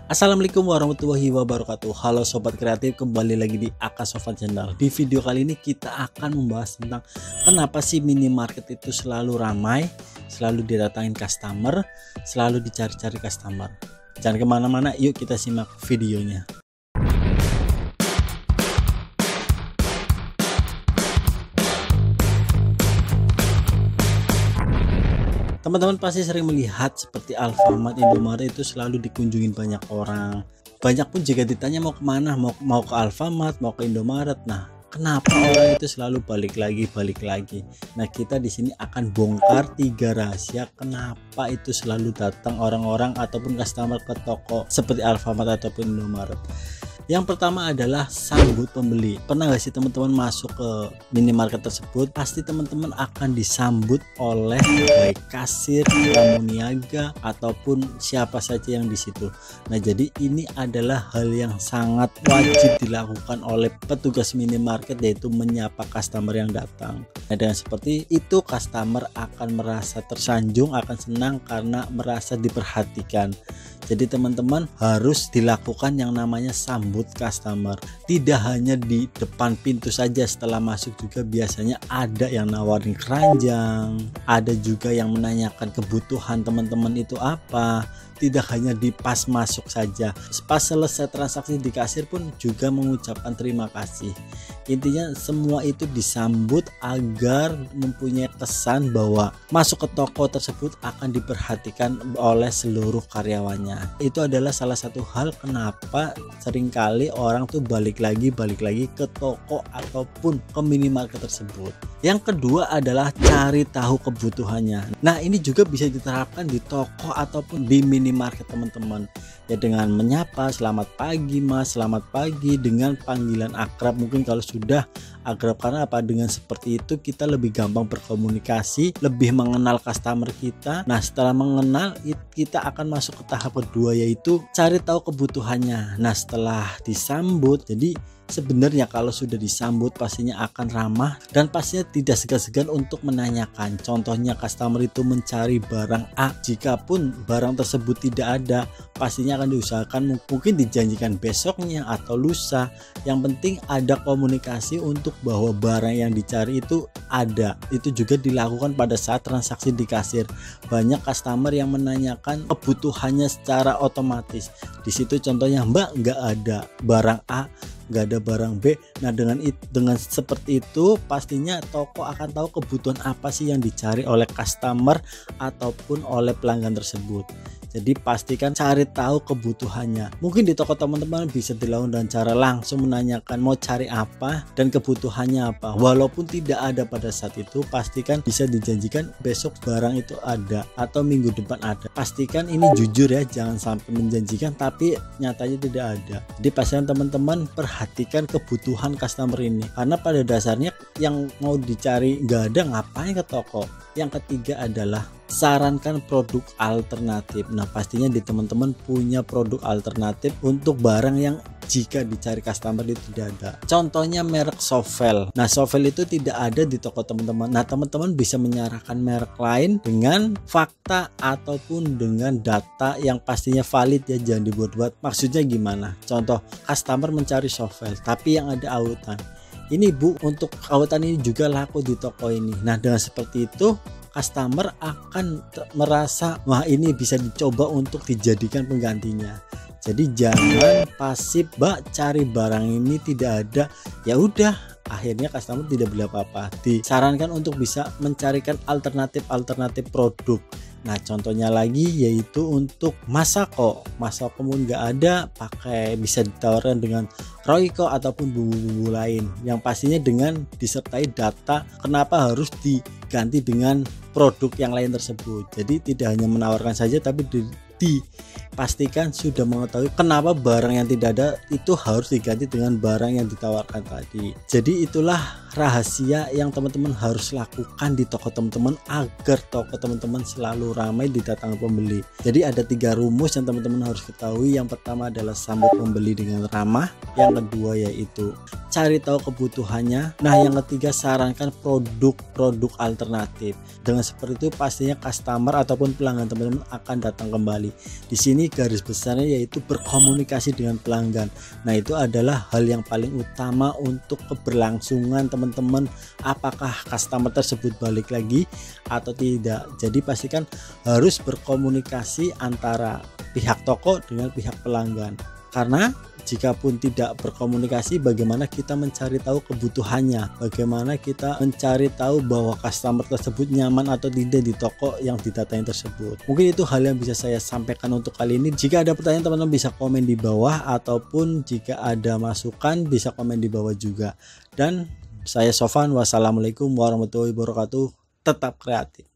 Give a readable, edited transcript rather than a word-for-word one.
Assalamualaikum warahmatullahi wabarakatuh. Halo sobat kreatif, kembali lagi di Aka Sofan Channel. Di video kali ini kita akan membahas tentang kenapa sih minimarket itu selalu ramai, selalu didatangin customer, selalu dicari-cari customer. Jangan kemana-mana, yuk kita simak videonya. Teman-teman pasti sering melihat seperti Alfamart, Indomaret itu selalu dikunjungin banyak orang. Banyak pun jika ditanya mau kemana, mau ke Alfamart, mau ke Indomaret. Nah, kenapa orang itu selalu balik lagi? Nah, kita di sini akan bongkar 3 rahasia kenapa itu selalu datang orang-orang ataupun customer ke toko seperti Alfamart ataupun Indomaret. Yang pertama adalah sambut pembeli. Pernah gak sih teman-teman masuk ke minimarket tersebut? Pasti teman-teman akan disambut oleh baik kasir, tamu niaga, ataupun siapa saja yang di situ. Nah, jadi ini adalah hal yang sangat wajib dilakukan oleh petugas minimarket, yaitu menyapa customer yang datang. Nah, dengan seperti itu customer akan merasa tersanjung, akan senang karena merasa diperhatikan. Jadi teman-teman harus dilakukan yang namanya sambut customer. Tidak hanya di depan pintu saja, setelah masuk juga biasanya ada yang nawarin keranjang, ada juga yang menanyakan kebutuhan teman-teman itu apa. Tidak hanya di pas masuk saja, pas selesai transaksi di kasir pun juga mengucapkan terima kasih. Intinya semua itu disambut agar mempunyai kesan bahwa masuk ke toko tersebut akan diperhatikan oleh seluruh karyawannya. Itu adalah salah satu hal kenapa seringkali orang tuh balik lagi ke toko ataupun ke minimarket tersebut. Yang kedua adalah cari tahu kebutuhannya. Nah, ini juga bisa diterapkan di toko ataupun di minimarket teman-teman. Ya, dengan menyapa selamat pagi mas, selamat pagi, dengan panggilan akrab. Mungkin kalau sudah akrab, karena apa, dengan seperti itu kita lebih gampang berkomunikasi, lebih mengenal customer kita. Nah, setelah mengenal kita akan masuk ke tahap kedua, yaitu cari tahu kebutuhannya. Nah, setelah disambut, jadi sebenarnya kalau sudah disambut pastinya akan ramah dan pastinya tidak segan-segan untuk menanyakan. Contohnya customer itu mencari barang A, jikapun barang tersebut tidak ada, pastinya akan diusahakan mungkin dijanjikan besoknya atau lusa. Yang penting ada komunikasi untuk bahwa barang yang dicari itu ada. Itu juga dilakukan pada saat transaksi di kasir. Banyak customer yang menanyakan kebutuhannya secara otomatis. Di situ contohnya, Mbak, nggak ada barang A, nggak ada barang B. Nah, dengan seperti itu pastinya toko akan tahu kebutuhan apa sih yang dicari oleh customer ataupun oleh pelanggan tersebut. Jadi pastikan cari tahu kebutuhannya. Mungkin di toko teman-teman bisa dilakukan dengan cara langsung menanyakan mau cari apa dan kebutuhannya apa. Walaupun tidak ada pada saat itu, pastikan bisa dijanjikan besok barang itu ada atau minggu depan ada. Pastikan ini jujur ya, jangan sampai menjanjikan tapi nyatanya tidak ada. Jadi pastikan teman-teman perhatikan kebutuhan customer ini, karena pada dasarnya yang mau dicari nggak ada, ngapain ke toko. Yang ketiga adalah sarankan produk alternatif. Nah, pastinya di teman-teman punya produk alternatif untuk barang yang jika dicari customer itu tidak ada. Contohnya merek Sovel. Nah, Sovel itu tidak ada di toko teman-teman. Nah, teman-teman bisa menyarankan merek lain dengan fakta ataupun dengan data yang pastinya valid ya, jangan dibuat-buat. Maksudnya gimana? Contoh, customer mencari Sovel tapi yang ada autan. Ini Bu, untuk autan ini juga laku di toko ini. Nah, dengan seperti itu customer akan merasa wah, ini bisa dicoba untuk dijadikan penggantinya. Jadi jangan pasif, Mbak, cari barang ini tidak ada, ya udah, akhirnya customer tidak beli apa-apa. Disarankan untuk bisa mencarikan alternatif produk. Nah, contohnya lagi yaitu untuk Masako pun nggak ada, pakai bisa ditawarkan dengan Royco ataupun bumbu-bumbu lain yang pastinya dengan disertai data kenapa harus diganti dengan produk yang lain tersebut. Jadi tidak hanya menawarkan saja tapi dipastikan sudah mengetahui kenapa barang yang tidak ada itu harus diganti dengan barang yang ditawarkan tadi. Jadi itulah rahasia yang teman-teman harus lakukan di toko teman-teman agar toko teman-teman selalu ramai didatangi pembeli. Jadi ada 3 rumus yang teman-teman harus ketahui. Yang pertama adalah sambut pembeli dengan ramah, yang kedua yaitu cari tahu kebutuhannya, nah yang ketiga sarankan produk alternatif. Dengan seperti itu pastinya customer ataupun pelanggan teman-teman akan datang kembali. Di sini ini garis besarnya yaitu berkomunikasi dengan pelanggan. Nah, itu adalah hal yang paling utama untuk keberlangsungan teman-teman, apakah customer tersebut balik lagi atau tidak. Jadi pastikan harus berkomunikasi antara pihak toko dengan pihak pelanggan, karena jika pun tidak berkomunikasi, bagaimana kita mencari tahu kebutuhannya, bagaimana kita mencari tahu bahwa customer tersebut nyaman atau tidak di toko yang didatangi tersebut. Mungkin itu hal yang bisa saya sampaikan untuk kali ini. Jika ada pertanyaan, teman-teman bisa komen di bawah, ataupun jika ada masukan bisa komen di bawah juga. Dan saya Sofan, wassalamualaikum warahmatullahi wabarakatuh. Tetap kreatif.